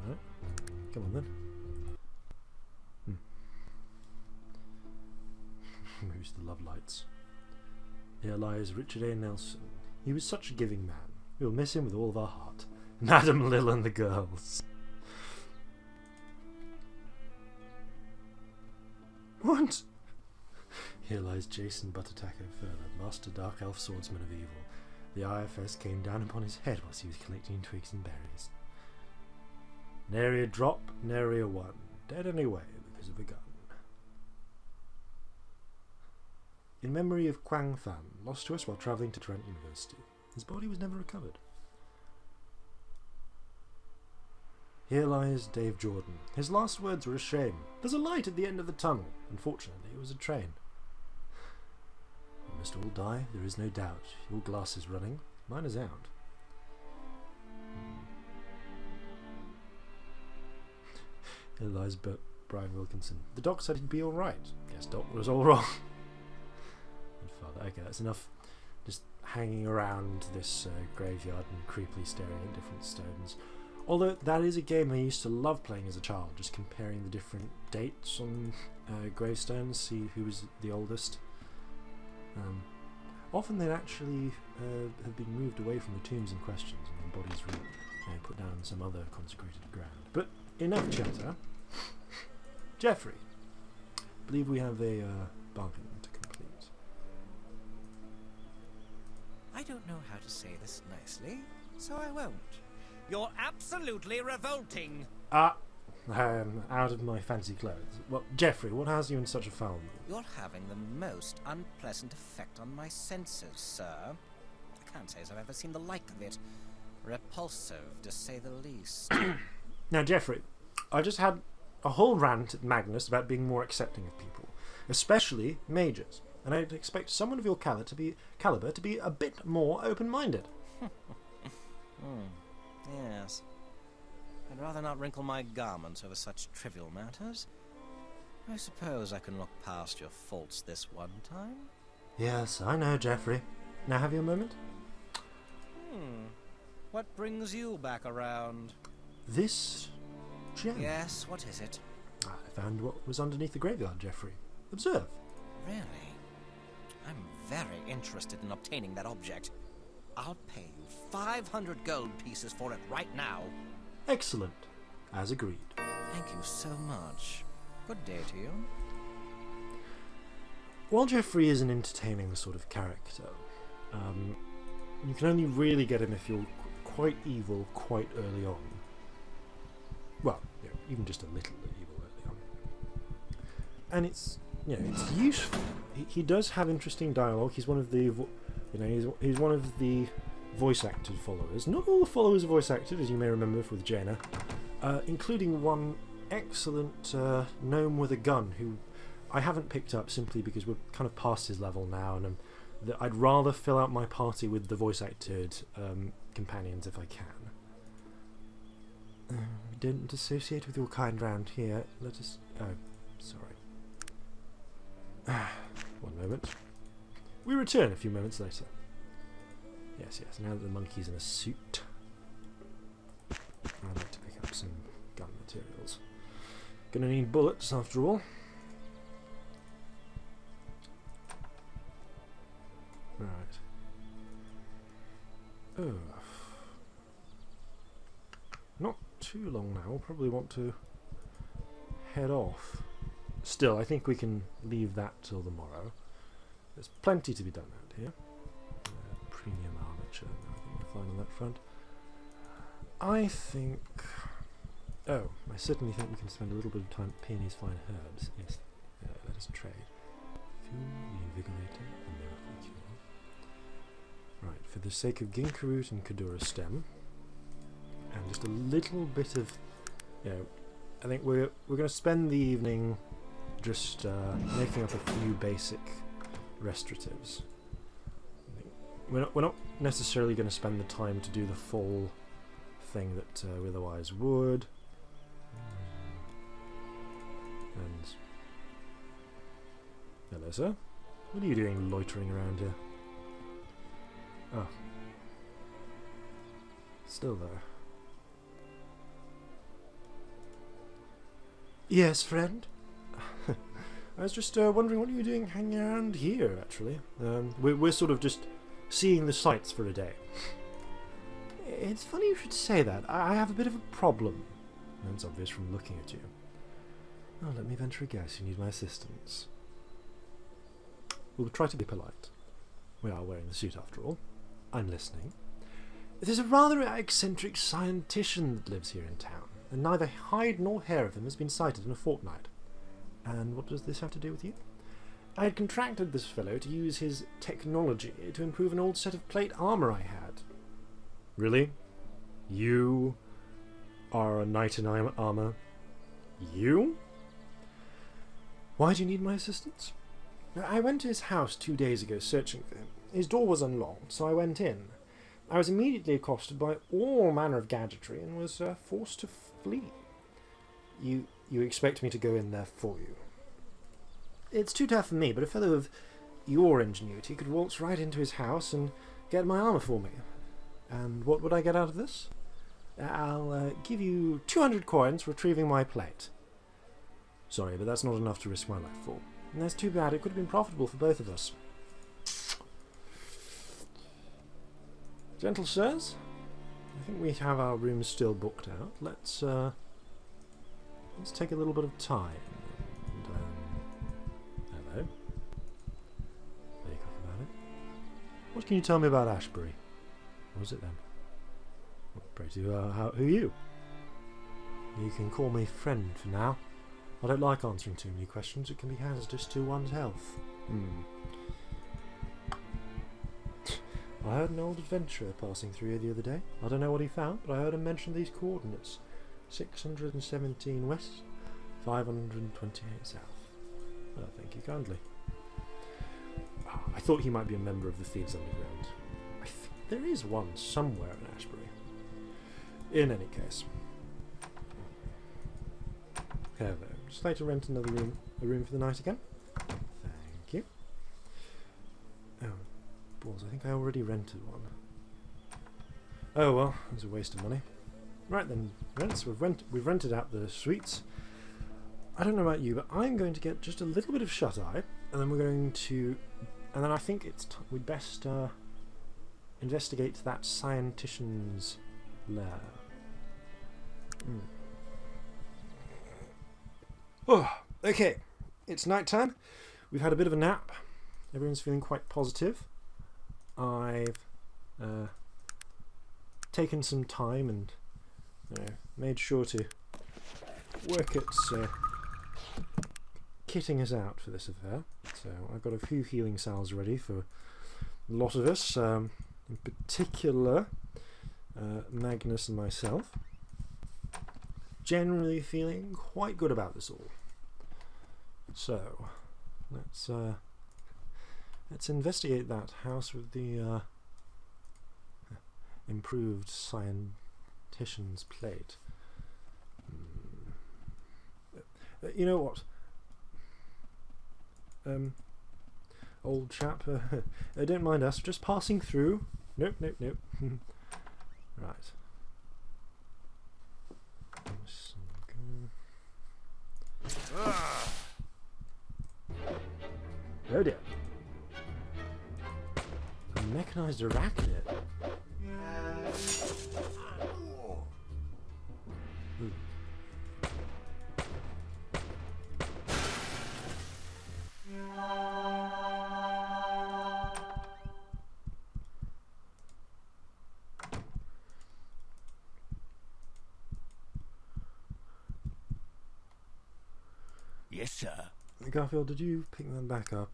Alright, come on then. Moves the love lights. Here lies Richard A. Nelson. He was such a giving man. We'll miss him with all of our heart. Madam Lil and the girls. What? Here lies Jason Buttertaco Furler, Master Dark Elf Swordsman of Evil. The IFS came down upon his head whilst he was collecting twigs and berries. Nary a drop, nary a one. Dead anyway because of a gun. In memory of Quang Fan, lost to us while travelling to Trent University. His body was never recovered. Here lies Dave Jordan. His last words were a shame. There's a light at the end of the tunnel. Unfortunately, it was a train. must all die, there is no doubt. Your glass is running, mine is out. Here lies Brian Wilkinson. The doc said he'd be alright. Guess Doc was all wrong. And Father, okay, that's enough just hanging around this graveyard and creepily staring at different stones. Although that is a game I used to love playing as a child, just comparing the different dates on gravestones, see who was the oldest. Often they'd actually have been moved away from the tombs in question and their bodies were put down on some other consecrated ground. But enough chatter. Geoffrey, I believe we have a bargain to complete. I don't know how to say this nicely, so I won't. You're absolutely revolting! Out of my fancy clothes. Well, Geoffrey, what has you in such a foul mood? You're having the most unpleasant effect on my senses, sir. I can't say as I've ever seen the like of it. Repulsive, to say the least. Now, Geoffrey, I just had a whole rant at Magnus about being more accepting of people, especially mages, and I'd expect someone of your caliber to be a bit more open-minded. Yes. I'd rather not wrinkle my garments over such trivial matters. I suppose I can look past your faults this one time. Yes, I know, Geoffrey. Now have you a moment? What brings you back around? This gem. Yes, what is it? I found what was underneath the graveyard, Geoffrey. Observe. Really? I'm very interested in obtaining that object. I'll pay you 500 gold pieces for it right now. Excellent. As agreed. Thank you so much. Good day to you. While Geoffrey is an entertaining sort of character, you can only really get him if you're quite evil quite early on. Well, even just a little bit evil early on. And it's useful. He does have interesting dialogue. He's one of the, he's one of the voice acted followers. Not all the followers are voice acted, as you may remember with Jaina, including one excellent gnome with a gun who I haven't picked up simply because we're kind of past his level now, and I'd rather fill out my party with the voice acted companions if I can. We don't associate with your kind round here. Let us... Oh, sorry. One moment. We return a few moments later. Yes, now that the monkey's in a suit, I'd like to pick up some gun materials. Gonna need bullets after all. Right. Oh. Not too long now. We'll probably want to head off. Still, I think we can leave that till the morrow. There's plenty to be done out here. Premium armature, nothing to find on that front. I think... Oh, I certainly think we can spend a little bit of time at Peony's Fine Herbs. Yes, let us trade. Fuel, the Invigorator, the Miracle Cure. Right, for the sake of ginkgo root and Kadura stem, and just a little bit of... I think we're going to spend the evening just making up a few basic restoratives. We're not necessarily going to spend the time to do the full thing that we otherwise would. And hello, sir. What are you doing loitering around here? Oh. Still there. Yes, friend? I was just wondering what are you doing hanging around here, actually. We're sort of just seeing the sights for a day. It's funny you should say that. I have a bit of a problem. That's obvious from looking at you. Oh, let me venture a guess. You need my assistance. We'll try to be polite. We are wearing the suit after all. I'm listening. There's a rather eccentric scientician that lives here in town, and neither hide nor hair of him has been sighted in a fortnight. And what does this have to do with you? I had contracted this fellow to use his technology to improve an old set of plate armour I had. Really? You are a knight in armour? You? Why do you need my assistance? I went to his house 2 days ago searching for him. His door was unlocked, so I went in. I was immediately accosted by all manner of gadgetry and was forced to flee. You expect me to go in there for you? It's too tough for me, but a fellow of your ingenuity could waltz right into his house and get my armour for me. And what would I get out of this? I'll give you 200 coins for retrieving my plate. Sorry, but that's not enough to risk my life for. And that's too bad. It could have been profitable for both of us. Gentle sirs, I think we have our rooms still booked out. Let's take a little bit of time. And, hello. Bake off about it. What can you tell me about Ashbury? What was it then? Pray to who are you? You can call me friend for now. I don't like answering too many questions. It can be hazardous to one's health. I heard an old adventurer passing through here the other day. I don't know what he found, but I heard him mention these coordinates. 617 west, 528 south. Oh, thank you kindly. I thought he might be a member of the Thieves Underground. I think there is one somewhere in Ashbury. In any case. Hello. Just like to rent a room for the night again? Thank you. Oh, balls, I think I already rented one. Oh well, it was a waste of money. Right then, rents. We've rented out the suites. I don't know about you, but I'm going to get just a little bit of shut-eye, and then we're going to... And then I think we'd best investigate that scientician's lair. Oh, okay. It's night time. We've had a bit of a nap. Everyone's feeling quite positive. I've taken some time and made sure to work at kitting us out for this affair. So I've got a few healing salves ready for a lot of us, in particular Magnus and myself. Generally feeling quite good about this all. So let's investigate that house with the improved scientician's plate. You know what? Old chap, don't mind us, just passing through. Nope. Right. Oh dear. A mechanized arachnid. Ooh. Yes, sir. Garfield, did you pick them back up?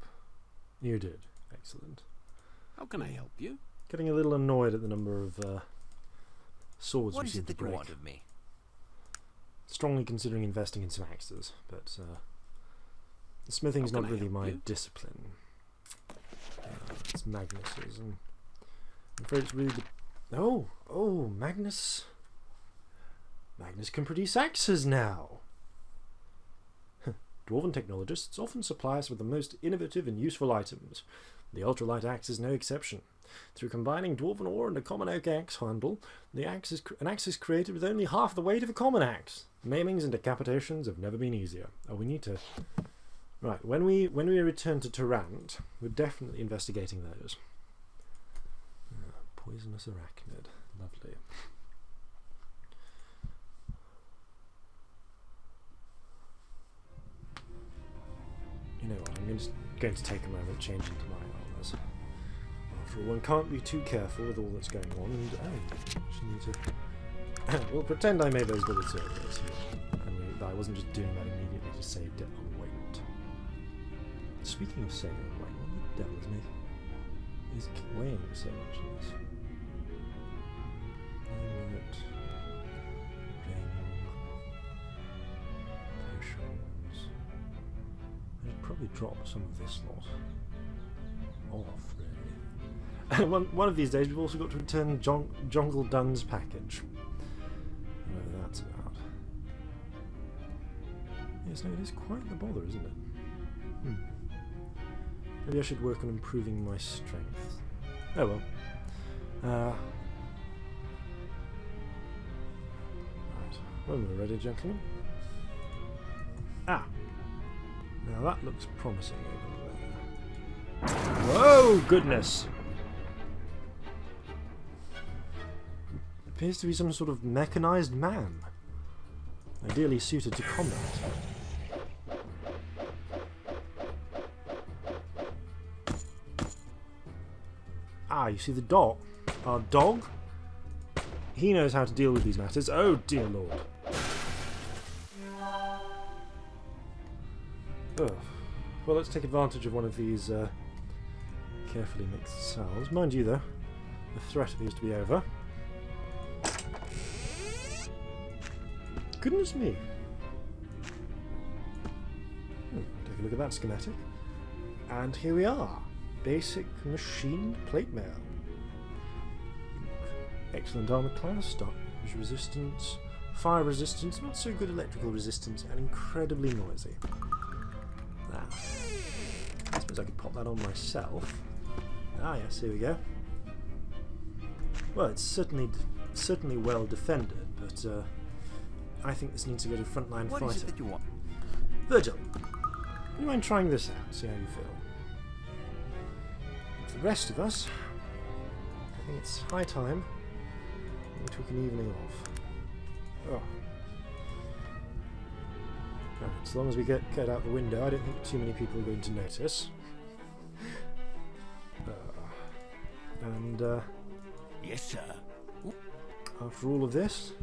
You did. Excellent. How can I help you? Getting a little annoyed at the number of swords What we is seem it to that you break. want of me? Strongly considering investing in some axes, but smithing's How not can I really help my you? discipline. It's Magnus's, and I'm afraid it's really the... Oh, Magnus can produce axes now! Dwarven technologists often supply us with the most innovative and useful items. The ultralight axe is no exception. Through combining dwarven ore and a common oak axe handle, an axe is created with only half the weight of a common axe. Maimings and decapitations have never been easier. Oh, we need to... Right, when we return to Tarant, we're definitely investigating those. Poisonous arachnid. Lovely. You know what, I'm going to take a moment, change into my armors. After all, one can't be too careful with all that's going on, and actually need to... Well, pretend I made those bullets earlier, so I wasn't just doing that immediately to save on weight. Speaking of saving weight, what the devil is weighing so much in this? probably drop some of this lot off, really. And one of these days we've also got to return Jongle Dunn's package. Whatever that's about. Yes, no, it is quite the bother, isn't it? Maybe I should work on improving my strength. Oh well. Right. When we're ready, gentlemen. Ah! Now that looks promising over there. Whoa, goodness! Appears to be some sort of mechanized man. Ideally suited to combat. Ah, you see the dog? Our dog? He knows how to deal with these matters. Oh, dear lord. Ugh. Well, let's take advantage of one of these carefully mixed cells. Mind you, though, the threat appears to be over. Goodness me. Take a look at that schematic. And here we are. Basic machined plate mail. Excellent armor class, damage resistance, fire resistance, not so good electrical resistance, and incredibly noisy. Ah. I suppose I could pop that on myself. Ah yes, here we go. Well, it's certainly well defended, but I think this needs to go to frontline fighter. What is it that you want? Virgil, would you mind trying this out, see how you feel? For the rest of us, I think it's high time we took an evening off. Oh. Right, as long as we get out the window, I don't think too many people are going to notice. Yes, sir. After all of this,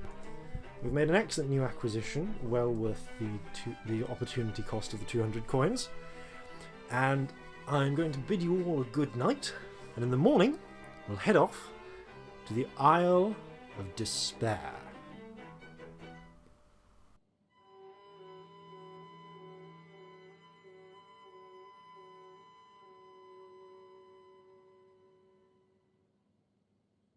we've made an excellent new acquisition, well worth the opportunity cost of the 200 coins. And I'm going to bid you all a good night, and in the morning we'll head off to the Isle of Despair.